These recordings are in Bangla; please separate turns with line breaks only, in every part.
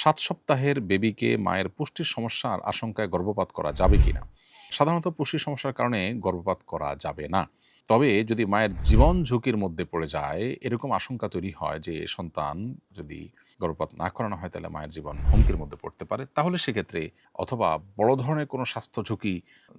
7 সপ্তাহের বেবিকে মায়ের পুষ্টির সমস্যার আশঙ্কায় গর্ভপাত করা যাবে কিনা? সাধারণত পুষ্টির সমস্যার কারণে গর্ভপাত করা যাবে না। তবে যদি মায়ের জীবন ঝুঁকির মধ্যে পড়ে যায়, এরকম আশঙ্কা তৈরি হয় যে সন্তান যদি গর্ভপাত না করানো হয় তাহলে মায়ের জীবন হুমকির মধ্যে পড়তে পারে। তাহলে সেক্ষেত্রে অথবা বড় ধরনের কোনো স্বাস্থ্য ঝুঁকি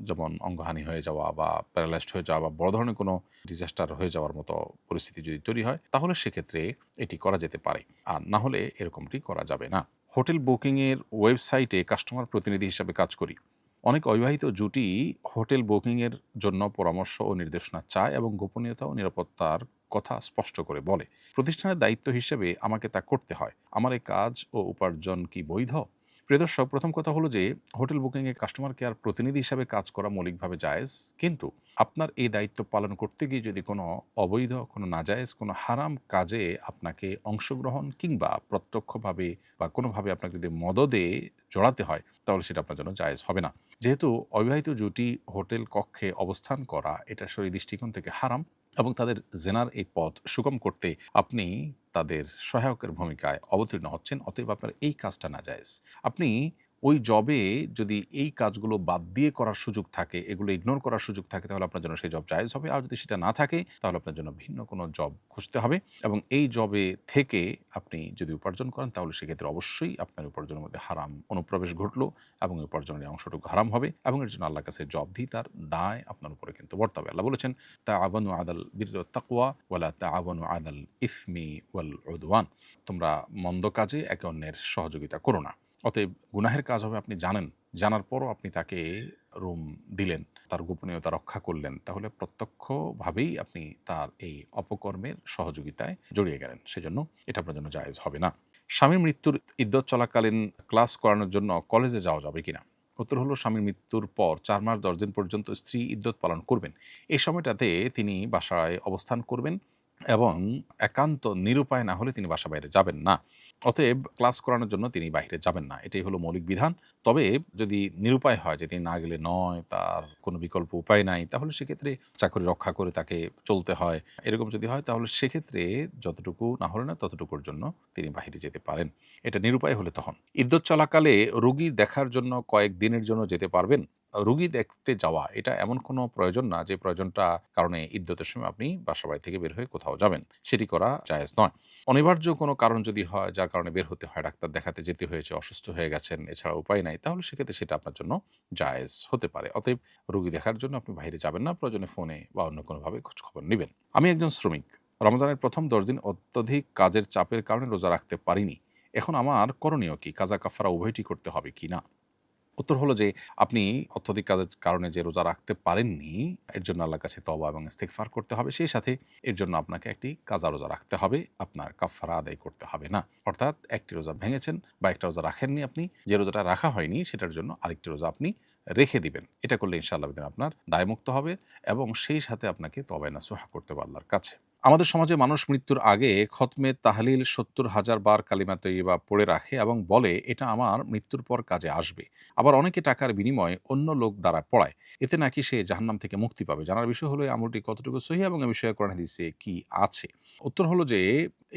যেমন অঙ্গহানি হয়ে যাওয়া বা প্যারালাইজড হয়ে যাওয়া বা বড় ধরনের কোনো ডিজাস্টার হয়ে যাওয়ার মতো পরিস্থিতি যদি তৈরি হয়, তাহলে সেক্ষেত্রে এটি করা যেতে পারে। আর না হলে এরকমটি করা যাবে না। হোটেল বুকিংয়ের ওয়েবসাইটে কাস্টমার প্রতিনিধি হিসাবে কাজ করি। অনেক অবিবাহিত জুটি হোটেল বুকিংয়ের জন্য পরামর্শ ও নির্দেশনা চায় এবং গোপনীয়তা ও নিরাপত্তার কথা স্পষ্ট করে বলে। প্রতিষ্ঠানের দায়িত্ব হিসেবে আমাকে তা করতে হয়। আমার এই কাজ ও উপার্জন কি বৈধ? প্রিয় দর্শক, প্রথম কথা হলো যে হোটেল বুকিংয়ে কাস্টমার কেয়ার প্রতিনিধি হিসাবে কাজ করা মৌলিকভাবে জায়েজ, কিন্তু আপনার এই দায়িত্ব পালন করতে গিয়ে যদি কোনো অবৈধ, কোনো নাজায়েজ, কোনো হারাম কাজে আপনাকে অংশগ্রহণ কিংবা প্রত্যক্ষভাবে বা কোনোভাবে আপনাকে যদি মদদে জড়াতে হয়, তাহলে সেটা আপনার জন্য জায়েজ হবে না। যেহেতু অবিবাহিত জুটি হোটেল কক্ষে অবস্থান করা এটা শরীয়ী দৃষ্টিকোণ থেকে হারাম এবং তাদের জেনার এই পথ সুগম করতে আপনি তাদের সহায়কের ভূমিকায় অবতীর্ণ হচ্ছেন, অতএব আপনার এই কাজটা নাজায়েজ। আপনি ওই জবে যদি এই কাজগুলো বাদ দিয়ে করার সুযোগ থাকে, এগুলো ইগনোর করার সুযোগ থাকে, তাহলে আপনার জন্য সেই জব জায়েজ হবে। আর যদি সেটা না থাকে, তাহলে আপনার জন্য ভিন্ন কোনো জব খুঁজতে হবে এবং এই জবে থেকে আপনি যদি উপার্জন করেন, তাহলে সেক্ষেত্রে অবশ্যই আপনার উপার্জনের মধ্যে হারাম অনুপ্রবেশ ঘটলো এবং এই উপার্জনের অংশটুকু হারাম হবে এবং এর জন্য আল্লাহর কাছে জবাবদিহিতার দায় আপনার উপরে কিন্তু বর্তাবে। আল্লাহ বলেছেন, তাআওয়ানু আলাল বিররি ওয়াত তাকওয়া ওয়ালা তাআওয়ানু আলাল ইসমি ওয়াল উদওয়ান। তোমরা মন্দ কাজে একে অন্যের সহযোগিতা করো না। অতএব গুনাহের কাজ হবে আপনি জানেন, জানার পরও আপনি তাকে রুম দিলেন, তার গোপনীয়তা রক্ষা করলেন, তাহলে প্রত্যক্ষভাবেই আপনি তার এই অপকর্মের সহযোগিতায় জড়িয়ে গেলেন। সেজন্য এটা আপনার জন্য জায়েজ হবে না। স্বামীর মৃত্যুর ইদ্যত চলাকালীন ক্লাস করানোর জন্য কলেজে যাওয়া যাবে কিনা? উত্তর হলো, স্বামীর মৃত্যুর পর 4 মাস 10 দিন পর্যন্ত স্ত্রী ইদ্যত পালন করবেন। এই সময়টাতে তিনি বাসায় অবস্থান করবেন এবং একান্ত নিরুপায় না হলে তিনি বাসা বাইরে যাবেন না। অতএব ক্লাস করানোর জন্য তিনি বাহিরে যাবেন না। এটাই হলো মৌলিক বিধান। তবে যদি নিরুপায় হয় যে তিনি না গেলে নয়, তার কোনো বিকল্প উপায় নাই, তাহলে সেক্ষেত্রে চাকরি রক্ষা করে তাকে চলতে হয়। এরকম যদি হয়, তাহলে সেক্ষেত্রে যতটুকু না হলে না ততটুকুর জন্য তিনি বাহিরে যেতে পারেন। এটা নিরুপায় হলে তখন। ইদ্যত চলাকালে রোগী দেখার জন্য কয়েক দিনের জন্য যেতে পারবেন। রোগী দেখতে যাওয়া এটা এমন কোনো প্রয়োজন না যে প্রয়োজনটা কারণে ইদ্যতের সময় আপনি বাসা-বাড়ি থেকে বের হয়ে কোথাও যাবেন। সেটি করা জায়েজ নয়। অনিবার্য কোনো কারণ যদি হয় যার কারণে বের হতে হয়, ডাক্তার দেখাতে যেতে হয়েছে, অসুস্থ হয়ে গেছেন, এছাড়া উপায় নাই, তাহলে সেক্ষেত্রে সেটা আপনার জন্য জায়েজ হতে পারে। অতএব রোগী দেখার জন্য আপনি বাইরে যাবেন না, প্রয়োজনে ফোনে বা অন্য কোনোভাবে খোঁজখবর নিবেন। আমি একজন শ্রমিক। রমজানের প্রথম 10 দিন অত্যধিক কাজের চাপের কারণে রোজা রাখতে পারিনি। এখন আমার করণীয় কি? কাজা কাফারা উভয়টি করতে হবে কিনা? উত্তর হলো যে আপনি অত্যধিক কাজের কারণে যে রোজা রাখতে পারেননি, এর জন্য আল্লাহর কাছে তওবা এবং ইস্তিগফার করতে হবে। সেই সাথে এর জন্য আপনাকে একটি কাজা রোজা রাখতে হবে। আপনার কাফারা আদায় করতে হবে না। অর্থাৎ একটি রোজা ভেঙেছেন বা একটা রোজা রাখেননি আপনি, যে রোজাটা রাখা হয়নি সেটার জন্য আরেকটি রোজা আপনি রেখে দিবেন। এটা করলে ইনশাআল্লাহ আপনার দায়মুক্ত হবে এবং সেই সাথে আপনাকে তওবা নাসুহা করতে হবে আল্লাহর কাছে। আমাদের সমাজে মানুষ মৃত্যুর আগে খতমে তাহলিল ৭০,০০০ বার কালিমা তৈয়্যিবা পড়ে রাখে এবং বলে এটা আমার মৃত্যুর পর কাজে আসবে। আবার অনেকে টাকার বিনিময়ে অন্য লোক দ্বারা পড়ায়। এতে নাকি সে জাহান্নাম থেকে মুক্তি পাবে। জানার বিষয় হলো এই আমলটি কতটুকু সহিহ এবং এ বিষয়ে কোরআন হাদিসে কি আছে? উত্তর হলো যে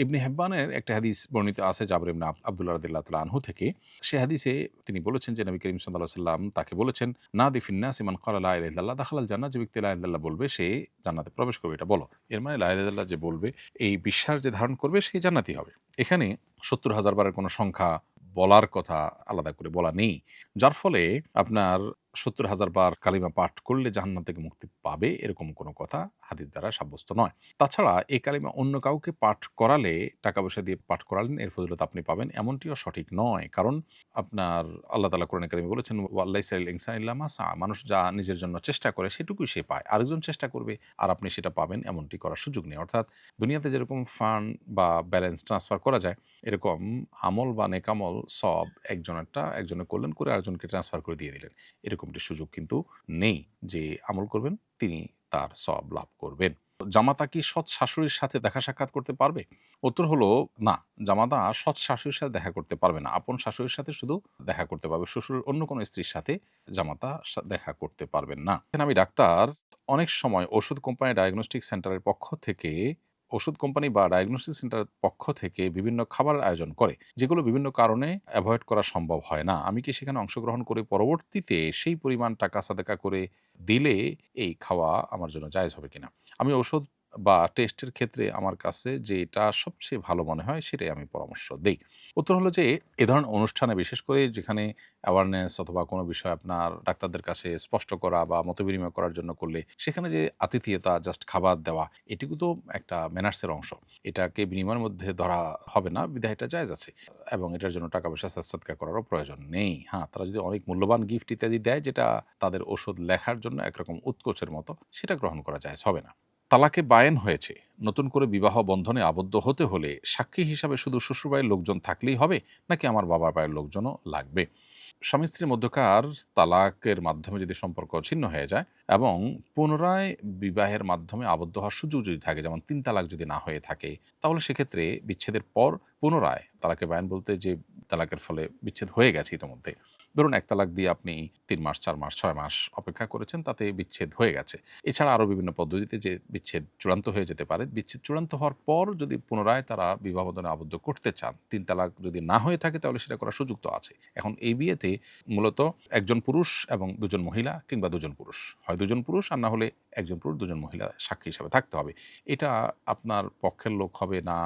ইবনে হিব্বানের একটা হাদিস বর্ণিত আছে জাবের ইবনে আব্দুল্লাহ রাদিয়াল্লাহু তাআলা আনহু থেকে। সে হাদিসে তিনি বলেছেন যে নবী করিম সাল্লাল্লাহু আলাইহি ওয়াসাল্লাম তাকে বলেছেন, নাদি ফিন নাসি মান ক্বালা লা ইলাহা ইল্লাল্লাহ দাখালাল জান্নাহ। যে ব্যক্তি লা ইলাহা ইল্লাল্লাহ বলবে সে জান্নাতে প্রবেশ করবে, এটা বলো। এর মানে লা ইলাহা ইল্লাল্লাহ যে বলবে, এই বিশ্বাস যে ধারণ করবে সে জান্নাতি হবে। এখানে ৭০,০০০ বারের কোনো সংখ্যা বলার কথা আলাদা করে বলা নেই। যার ফলে আপনার ৭০,০০০ বার কালিমা পাঠ করলে জাহান্নাম থেকে মুক্তি পাবে এরকম কোনো কথা হাদিস দ্বারা সাব্যস্ত নয়। তাছাড়া এই কালিমা অন্য কাউকে পাঠ করালে, টাকা পয়সা দিয়ে পাঠ করালেন এর ফজিলত আপনি পাবেন, এমনটিও সঠিক নয়। কারণ আপনার আল্লাহ তাআলা কোরআনে কারিমে বলেছেন, ওয়ালাইসা লিল ইনসানি ইল্লা মা সা। মানুষ যা নিজের জন্য চেষ্টা করে সেটুকুই সে পায়। আরেকজন চেষ্টা করবে আর আপনি সেটা পাবেন, এমনটি করার সুযোগ নেই। অর্থাৎ দুনিয়াতে যেরকম ফান্ড বা ব্যালেন্স ট্রান্সফার করা যায়, এরকম আমল বা নেকামল সব একজনে করলেন, করে আরেকজনকে ট্রান্সফার করে দিয়ে দিলেন। এরকমটি সুযোগ কিন্তু নেই যে আমল করবেন তিনি তার সওয়াব লাভ করবেন। জামাতা কি সৎ শাশুড়ির সাথে দেখা সাক্ষাৎ করতে পারবে? উত্তর হলো না, জামাতা সৎ শাশুড়ির সাথে দেখা করতে পারবে না। আপন শাশুড়ির সাথে শুধু দেখা করতে পারবে। শ্বশুরের অন্য কোনো স্ত্রীর সাথে জামাতা দেখা করতে পারবেন না। এখানে আমি ডাক্তার, অনেক সময় ওষুধ কোম্পানি ডায়াগনস্টিক সেন্টারের পক্ষ থেকে ওষুধ কোম্পানি বা ডায়াগনস্টিক সেন্টারের পক্ষ থেকে বিভিন্ন খাবারের আয়োজন করে, যেগুলো বিভিন্ন কারণে এভয়েড করা সম্ভব হয় না। আমি কি সেখানে অংশগ্রহণ করে পরবর্তীতে সেই পরিমাণ টাকা সাদাকা করে দিলে এই খাওয়া আমার জন্য জায়েজ হবে কিনা? আমি ওষুধ বা টেস্টের ক্ষেত্রে আমার কাছে যেটা সবচেয়ে ভালো মনে হয় সেটাই আমি পরামর্শ দেই। উত্তর হলো যে, এ ধরনের অনুষ্ঠানে বিশেষ করে যেখানে অ্যাওয়ারনেস অথবা কোনো বিষয় আপনার ডাক্তারদের কাছে স্পষ্ট করা বা মতবিনিময় করার জন্য করলে, সেখানে যে আতিথেয়তা, জাস্ট খাবার দেওয়া, এটুকু তো একটা ম্যানার্সের অংশ। এটাকে বিনিময়ের মধ্যে ধরা হবে না, বিধায় এটা জায়েজ আছে এবং এটার জন্য টাকা পয়সা সাদকা করারও প্রয়োজন নেই। হ্যাঁ, তারা যদি অনেক মূল্যবান গিফট ইত্যাদি দেয়, যেটা তাদের ওষুধ লেখার জন্য একরকম উৎকোচের মতো, সেটা গ্রহণ করা জায়েজ হবে না। তালাকে বায়েন হয়েছে, নতুন করে বিবাহ বন্ধনে আবদ্ধ হতে হলে সাক্ষী হিসাবে শুধু শ্বশুরবাড়ির লোকজন থাকলেই হবে, নাকি আমার বাবার বাড়ির লোকজনও লাগবে? স্বামী স্ত্রীর মধ্যকার তালাকের মাধ্যমে যদি সম্পর্ক ছিন্ন হয়ে যায় এবং পুনরায় বিবাহের মাধ্যমে আবদ্ধ হওয়ার সুযোগ যদি থাকে, যেমন ৩ তালাক যদি না হয়ে থাকে, তাহলে সেক্ষেত্রে বিচ্ছেদের পর পুনরায় তালাকে বায়ান বলতে যে তালাকের ফলে বিচ্ছেদ হয়ে গেছে ইতোমধ্যে। ধরুন ১ তালাক দিয়ে আপনি ৩ মাস, ৪ মাস, ৬ মাস অপেক্ষা করেছেন, তাতে বিচ্ছেদ হয়ে গেছে। এছাড়া আরও বিভিন্ন পদ্ধতিতে যে বিচ্ছেদ চূড়ান্ত হয়ে যেতে পারে। বিচ্ছেদ চূড়ান্ত হওয়ার পর যদি পুনরায় তারা বিবাহ বন্ধনে আবদ্ধ করতে চান, ৩ তালাক যদি না হয়ে থাকে, তাহলে সেটা করার সুযোগ তো আছে। এখন এই বিয়েতে মূলত একজন পুরুষ এবং ২ জন মহিলা, কিংবা ২ জন পুরুষ, হয় ২ জন পুরুষ আর না হলে ১ জন পুরুষ ২ জন মহিলা সাক্ষী হিসাবে থাকতে হবে। এটা আপনার পক্ষের লোক হবে না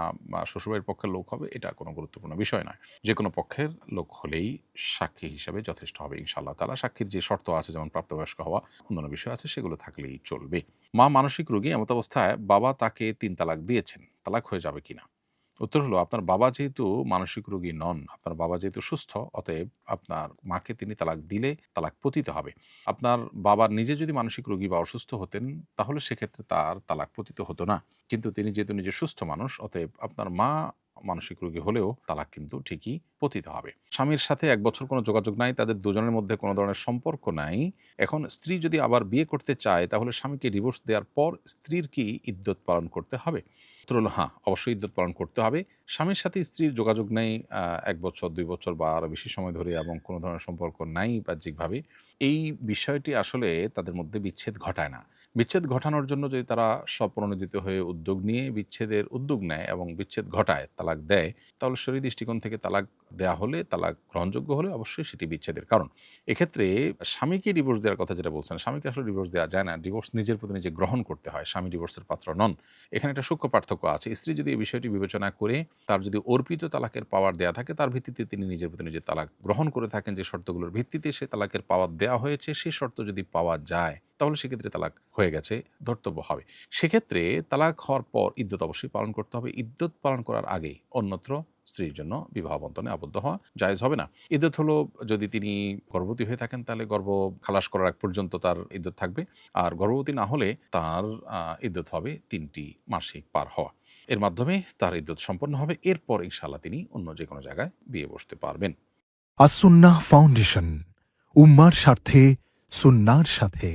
শ্বশুরবাড়ির পক্ষের লোক হবে, এটা কোনো গুরুত্বপূর্ণ বিষয় নয়। যেকোনো পক্ষের লোক হলেই সাক্ষী হিসাবে যথেষ্ট হবে ইনশাআল্লাহ তাআলা। সাক্ষীর যে শর্ত আছে, যেমন প্রাপ্তবয়স্ক হওয়া, অন্যান্য বিষয় আছে, সেগুলো থাকলেই চলবে। মা মানসিক রোগী, এমত অবস্থায় বাবা তাকে ৩ তালাক দিয়েছেন, তালাক হয়ে যাবে কিনা? উত্তর হলো, আপনার বাবা যেহেতু মানসিক রোগী নন, আপনার বাবা যেহেতু সুস্থ, অতএব আপনার মাকে তিনি তালাক দিলে তালাক পতিত হবে। আপনার বাবা নিজে যদি মানসিক রোগী বা অসুস্থ হতেন, তাহলে সেক্ষেত্রে তার তালাক পতিত হতো না। কিন্তু তিনি যেহেতু নিজে সুস্থ মানুষ, অতএব আপনার মা মানসিক রোগী হলেও তালাক কিন্তু ঠিকই পতিত হবে। স্বামীর সাথে ১ বছর কোনো যোগাযোগ নাই, তাদের দুজনের মধ্যে কোনো ধরনের সম্পর্ক নাই। এখন স্ত্রী যদি আবার বিয়ে করতে চায়, তাহলে স্বামীকে ডিভোর্স দেওয়ার পর স্ত্রীর কি ইদ্যত পালন করতে হবে? উত্তর হলো হ্যাঁ, অবশ্যই ইদ্যত পালন করতে হবে। স্বামীর সাথে স্ত্রীর যোগাযোগ নেই ১ বছর, ২ বছর বা আরও বেশি সময় ধরে, এবং কোনো ধরনের সম্পর্ক নাই বাহ্যিকভাবে। এই বিষয়টি আসলে তাদের মধ্যে বিচ্ছেদ ঘটায় না। বিচ্ছেদ ঘটানোর জন্য যদি তারা স্বপ্রণোদিত হয়ে উদ্যোগ নিয়ে বিচ্ছেদের উদ্যোগ নেয় এবং বিচ্ছেদ ঘটায়, তালাক দেয়, তাহলে শরীয়ী দৃষ্টিকোণ থেকে তালাক দেয়া হলে, তালাক গ্রহণযোগ্য হলে অবশ্যই সেটি বিচ্ছেদের কারণ। এক্ষেত্রে স্বামীকে ডিভোর্স দেওয়ার কথা যেটা বলছেন, স্বামীকে আসলে ডিভোর্স দেওয়া যায় না। ডিভোর্স নিজের প্রতি নিজে গ্রহণ করতে হয়। স্বামী ডিভোর্সের পাত্র নন। এখানে একটা সূক্ষ্ম পার্থক্য আছে। স্ত্রী যদি এই বিষয়টি বিবেচনা করে, তার যদি অর্পিত তালাকের পাওয়ার দেয়া থাকে, তার ভিত্তিতে তিনি নিজের প্রতি নিজে তালাক গ্রহণ করে থাকেন, যে শর্তগুলোর ভিত্তিতে সে তালাকের পাওয়ার দেওয়া হয়েছে, সেই শর্ত যদি পাওয়া যায়, তাহলে সেক্ষেত্রে তালাক হয়ে গেছে ধর্তব্য হবে। সেক্ষেত্রে তালাক হওয়ার পর ইদ্যত অবশ্যই পালন করতে হবে। ইদ্যত পালন করার আগেই অন্যত্র স্ত্রীর জন্য বিবাহ বন্ধনে আবদ্ধ হওয়া জায়েজ হবে না। ইদ্যত হলো, যদি তিনি গর্ভবতী হয়ে থাকেন, তাহলে গর্ভ খালাস করার আগ পর্যন্ত তার ইদ্যত থাকবে। আর গর্ভবতী না হলে তার ইদ্যত হবে ৩টি মাসিক পার হওয়া। এর মাধ্যমে তার ইদ্যত সম্পন্ন হবে। এরপর ইনশাআল্লাহ তিনি অন্য যেকোনো জায়গায় বিয়ে বসতে পারবেন।
আসুন্নাহ ফাউন্ডেশন, উম্মার স্বার্থে সুন্নাহর সাথে।